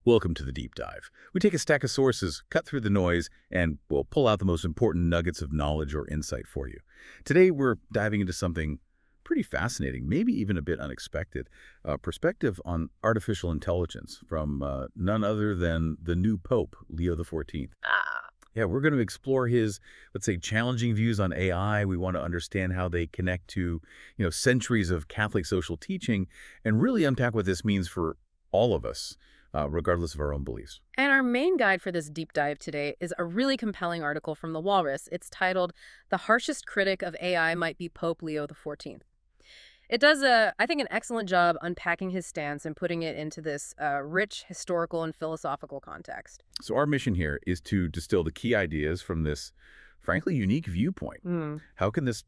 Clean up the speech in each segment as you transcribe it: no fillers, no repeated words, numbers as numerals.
Welcome to the Deep Dive. We take a stack of sources, cut through the noise, and we'll pull out the most important nuggets of knowledge or insight for you. Today, we're diving into something pretty fascinating, maybe even a bit unexpected, a perspective on artificial intelligence from none other than the new Pope, Leo XIV. Yeah, we're going to explore his, let's say, challenging views on AI. We want to understand how they connect to, centuries of Catholic social teaching and really unpack what this means for all of us, regardless of our own beliefs. And our main guide for this deep dive today is a really compelling article from the Walrus. It's titled, "The Harshest Critic of AI Might Be Pope Leo XIV." It does, I think, an excellent job unpacking his stance and putting it into this rich historical and philosophical context. So our mission here is to distill the key ideas from this, frankly, unique viewpoint. How can this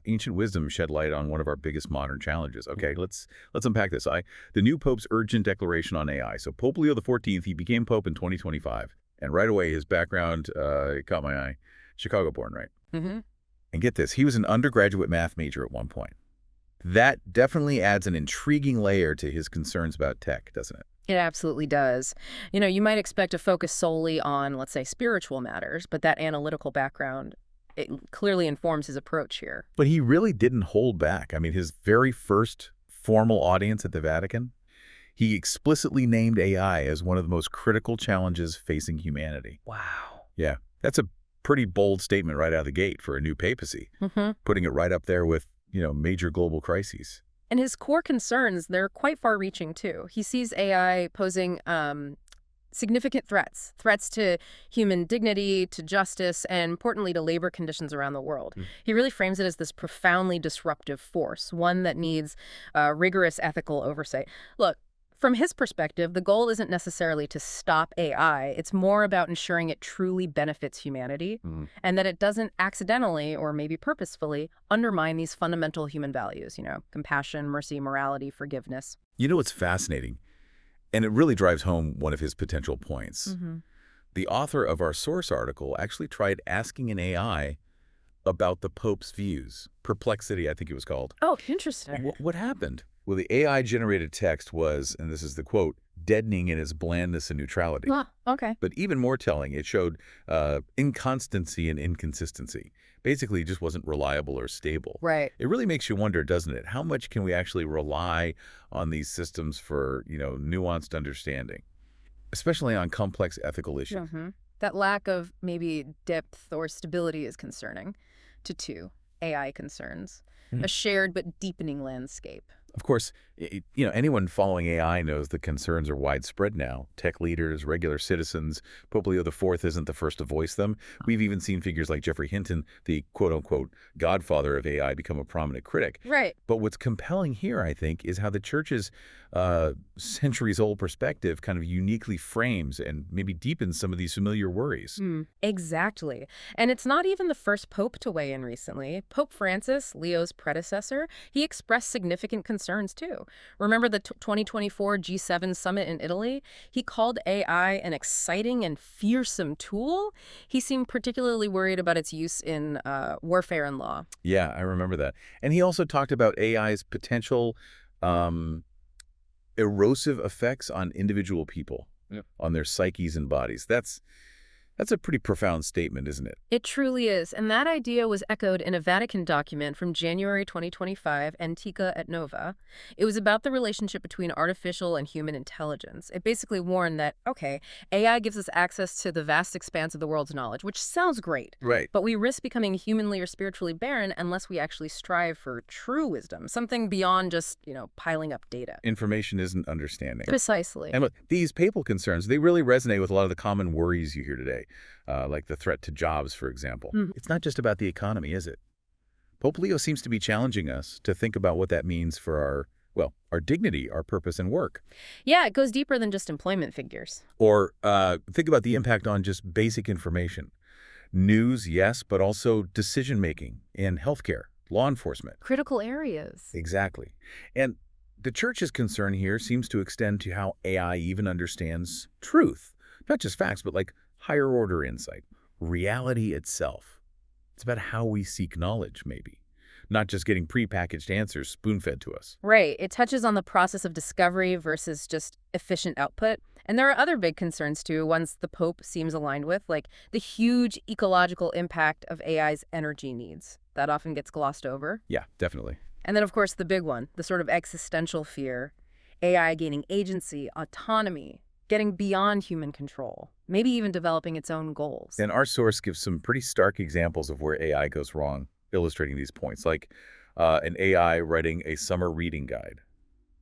ancient wisdom shed light on one of our biggest modern challenges? Okay, let's unpack this. The new Pope's urgent declaration on AI. So Pope Leo XIV, he became Pope in 2025. And right away, his background caught my eye. Chicago-born, right? And get this, he was an undergraduate math major at one point. That definitely adds an intriguing layer to his concerns about tech, doesn't it? It absolutely does. You might expect to focus solely on, let's say, spiritual matters, but that analytical background, it clearly informs his approach here. But he really didn't hold back. I mean, his very first formal audience at the Vatican, he explicitly named AI as one of the most critical challenges facing humanity. Wow. Yeah, that's a pretty bold statement right out of the gate for a new papacy, putting it right up there with, major global crises. And his core concerns, they're quite far-reaching, too. He sees AI posing significant threats to human dignity, to justice, and importantly, to labor conditions around the world. He really frames it as this profoundly disruptive force, one that needs rigorous ethical oversight. Look, from his perspective, the goal isn't necessarily to stop AI. It's more about ensuring it truly benefits humanity and that it doesn't accidentally or maybe purposefully undermine these fundamental human values, compassion, mercy, morality, forgiveness. You know what's fascinating? And it really drives home one of his potential points. The author of our source article actually tried asking an AI about the Pope's views. Perplexity, I think it was called. Oh, interesting. What happened? Well, the AI-generated text was, and this is the quote, deadening in its blandness and neutrality. Okay. But even more telling, it showed inconstancy and inconsistency. Basically, it just wasn't reliable or stable. Right. It really makes you wonder, doesn't it? How much can we actually rely on these systems for, nuanced understanding, especially on complex ethical issues? That lack of maybe depth or stability is concerning to AI concerns. A shared but deepening landscape. Of course, anyone following AI knows the concerns are widespread now. Tech leaders, regular citizens. Pope Leo IV isn't the first to voice them. We've even seen figures like Jeffrey Hinton, the quote-unquote godfather of AI, become a prominent critic. Right. But what's compelling here, I think, is how the Church's centuries-old perspective kind of uniquely frames and maybe deepens some of these familiar worries. Exactly. And it's not even the first pope to weigh in recently. Pope Francis, Leo's predecessor, he expressed significant concerns too. Remember the 2024 G7 summit in Italy? He called AI an exciting and fearsome tool. He seemed particularly worried about its use in warfare and law. Yeah, I remember that. And he also talked about AI's potential erosive effects on individual people, on their psyches and bodies. That's a pretty profound statement, isn't it? It truly is. And that idea was echoed in a Vatican document from January 2025, Antica et Nova. It was about the relationship between artificial and human intelligence. It basically warned that, okay, AI gives us access to the vast expanse of the world's knowledge, which sounds great. Right. But we risk becoming humanly or spiritually barren unless we actually strive for true wisdom, something beyond just, piling up data. Information isn't understanding. Precisely. And look, these papal concerns, they really resonate with a lot of the common worries you hear today. Like the threat to jobs, for example. It's not just about the economy, is it? Pope Leo seems to be challenging us to think about what that means for our dignity, our purpose, and work. Yeah, it goes deeper than just employment figures. Or think about the impact on just basic information. News, yes, but also decision-making and healthcare, law enforcement. Critical areas. Exactly. And the Church's concern here seems to extend to how AI even understands truth. Not just facts, but like higher order insight, reality itself. It's about how we seek knowledge, maybe, not just getting prepackaged answers spoon-fed to us. Right. It touches on the process of discovery versus just efficient output. And there are other big concerns, too, ones the Pope seems aligned with, like the huge ecological impact of AI's energy needs. That often gets glossed over. Yeah, definitely. And then, of course, the big one, the sort of existential fear, AI gaining agency, autonomy, getting beyond human control, maybe even developing its own goals. And our source gives some pretty stark examples of where AI goes wrong, illustrating these points, like an AI writing a summer reading guide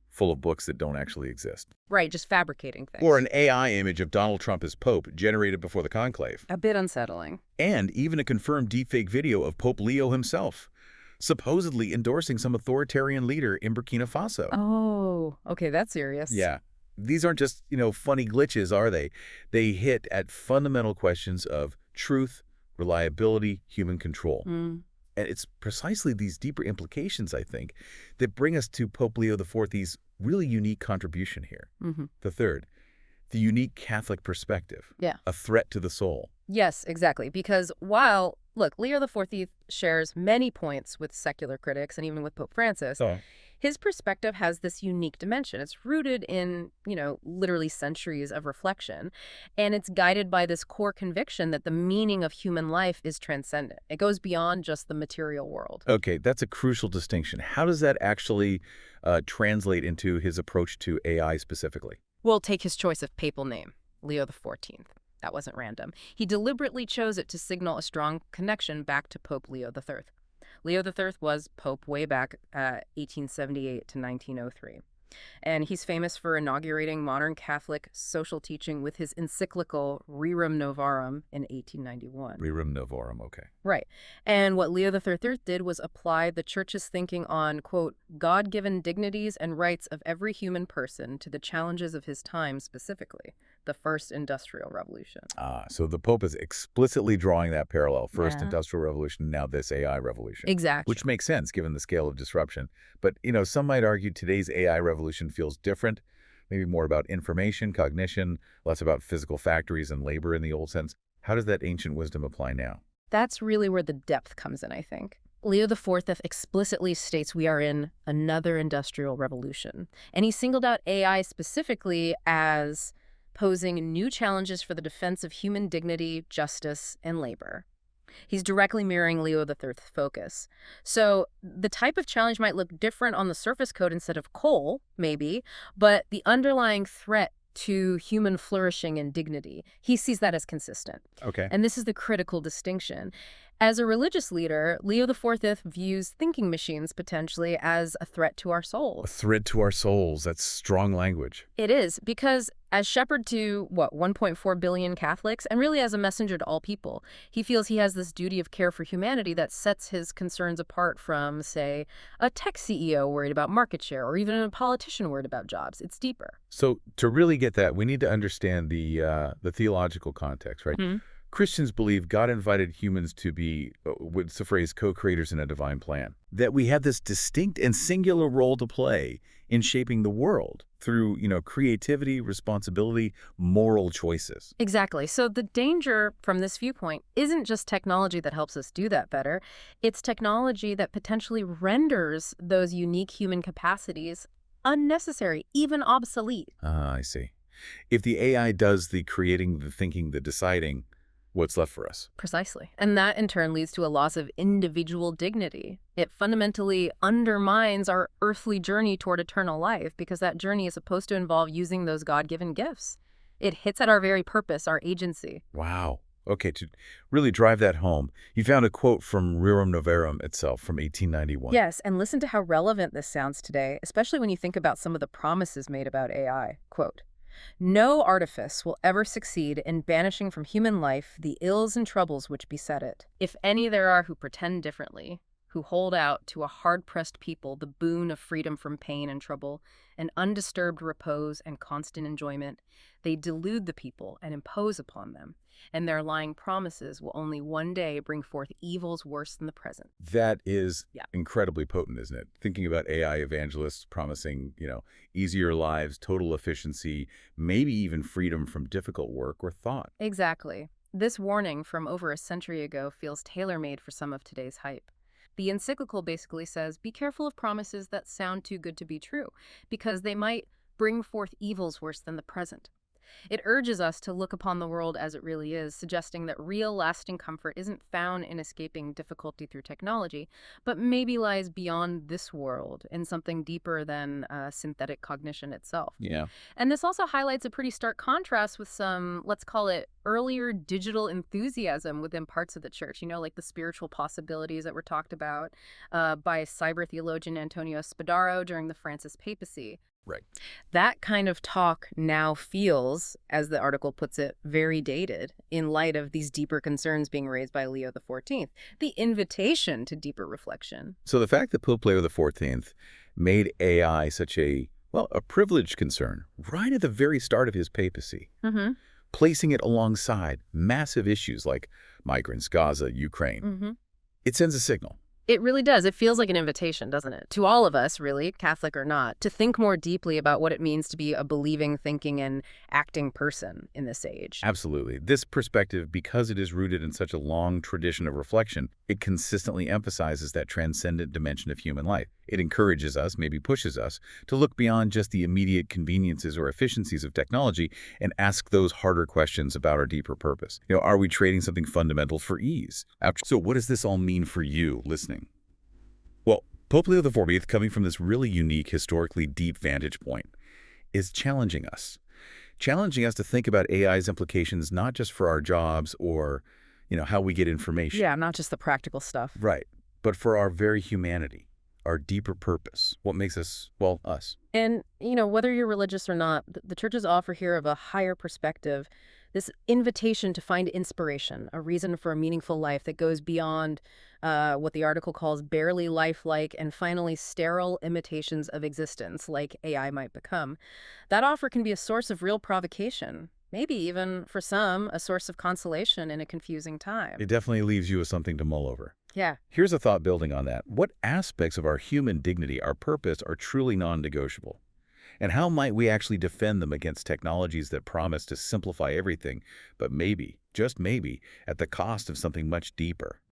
full of books that don't actually exist. Right, just fabricating things. Or an AI image of Donald Trump as Pope generated before the conclave. A bit unsettling. And even a confirmed deepfake video of Pope Leo himself, supposedly endorsing some authoritarian leader in Burkina Faso. Oh, okay, that's serious. Yeah. These aren't just, funny glitches, are they? They hit at fundamental questions of truth, reliability, human control. And it's precisely these deeper implications, I think, that bring us to Pope Leo XIV's really unique contribution here. The third, the unique Catholic perspective. Yeah. A threat to the soul. Yes, exactly. Because while, look, Leo XIV shares many points with secular critics and even with Pope Francis, his perspective has this unique dimension. It's rooted in, literally centuries of reflection, and it's guided by this core conviction that the meaning of human life is transcendent. It goes beyond just the material world. Okay, that's a crucial distinction. How does that actually translate into his approach to AI specifically? We'll take his choice of papal name, Leo XIV. That wasn't random. He deliberately chose it to signal a strong connection back to Pope Leo III. Leo III was Pope way back 1878 to 1903. And he's famous for inaugurating modern Catholic social teaching with his encyclical Rerum Novarum in 1891. Rerum Novarum, okay. Right. And what Leo XIII did was apply the Church's thinking on, quote, God-given dignities and rights of every human person to the challenges of his time, specifically the First Industrial Revolution. So the Pope is explicitly drawing that parallel, First Industrial Revolution, now this AI revolution. Exactly. Which makes sense given the scale of disruption. But, some might argue today's AI revolution feels different, maybe more about information, cognition, less about physical factories and labor in the old sense. How does that ancient wisdom apply now? That's really where the depth comes in, I think. Leo XIV explicitly states we are in another industrial revolution. And he singled out AI specifically as posing new challenges for the defense of human dignity, justice, and labor. He's directly mirroring Leo III's focus. So the type of challenge might look different on the surface code instead of coal, maybe, but the underlying threat to human flourishing and dignity, he sees that as consistent. Okay. And this is the critical distinction. As a religious leader, Leo XIV views thinking machines potentially as a threat to our souls. A threat to our souls. That's strong language. It is, because as shepherd to, 1.4 billion Catholics, and really as a messenger to all people, he feels he has this duty of care for humanity that sets his concerns apart from, say, a tech CEO worried about market share, or even a politician worried about jobs. It's deeper. So to really get that, we need to understand the theological context, right? Christians believe God invited humans to be, what's the phrase, co-creators in a divine plan. That we have this distinct and singular role to play in shaping the world through, creativity, responsibility, moral choices. Exactly. So the danger from this viewpoint isn't just technology that helps us do that better. It's technology that potentially renders those unique human capacities unnecessary, even obsolete. I see. If the AI does the creating, the thinking, the deciding, what's left for us? Precisely. And that in turn leads to a loss of individual dignity. It fundamentally undermines our earthly journey toward eternal life, because that journey is supposed to involve using those God-given gifts. It hits at our very purpose, our agency. Wow. Okay, to really drive that home, you found a quote from Rerum Novarum itself from 1891. Yes, and listen to how relevant this sounds today, especially when you think about some of the promises made about AI. Quote, "No artifice will ever succeed in banishing from human life the ills and troubles which beset it. If any there are who pretend differently, who hold out to a hard-pressed people the boon of freedom from pain and trouble, and undisturbed repose and constant enjoyment, they delude the people and impose upon them, and their lying promises will only one day bring forth evils worse than the present." That is incredibly potent, isn't it? Thinking about AI evangelists promising, easier lives, total efficiency, maybe even freedom from difficult work or thought. Exactly. This warning from over a century ago feels tailor-made for some of today's hype. The encyclical basically says, be careful of promises that sound too good to be true, because they might bring forth evils worse than the present. It urges us to look upon the world as it really is, suggesting that real lasting comfort isn't found in escaping difficulty through technology, but maybe lies beyond this world in something deeper than synthetic cognition itself. Yeah. And this also highlights a pretty stark contrast with some, let's call it, earlier digital enthusiasm within parts of the church, like the spiritual possibilities that were talked about by cyber theologian Antonio Spadaro during the Francis papacy. Right. That kind of talk now feels, as the article puts it, very dated in light of these deeper concerns being raised by Leo XIV, the invitation to deeper reflection. So the fact that Pope Leo XIV made AI such a privileged concern right at the very start of his papacy, placing it alongside massive issues like migrants, Gaza, Ukraine, it sends a signal. It really does. It feels like an invitation, doesn't it? To all of us, really, Catholic or not, to think more deeply about what it means to be a believing, thinking, and acting person in this age. Absolutely. This perspective, because it is rooted in such a long tradition of reflection, it consistently emphasizes that transcendent dimension of human life. It encourages us, maybe pushes us, to look beyond just the immediate conveniences or efficiencies of technology and ask those harder questions about our deeper purpose. Are we trading something fundamental for ease? So what does this all mean for you listening? Well, Pope Leo XIV, coming from this really unique, historically deep vantage point, is challenging us to think about AI's implications not just for our jobs or, how we get information. Yeah, not just the practical stuff. Right, but for our very humanity, our deeper purpose, what makes us, us. And, whether you're religious or not, the church's offer here of a higher perspective, this invitation to find inspiration, a reason for a meaningful life that goes beyond what the article calls barely lifelike and finally sterile imitations of existence, like AI might become. That offer can be a source of real provocation, maybe even, for some, a source of consolation in a confusing time. It definitely leaves you with something to mull over. Yeah. Here's a thought building on that. What aspects of our human dignity, our purpose, are truly non-negotiable? And how might we actually defend them against technologies that promise to simplify everything, but maybe, just maybe, at the cost of something much deeper?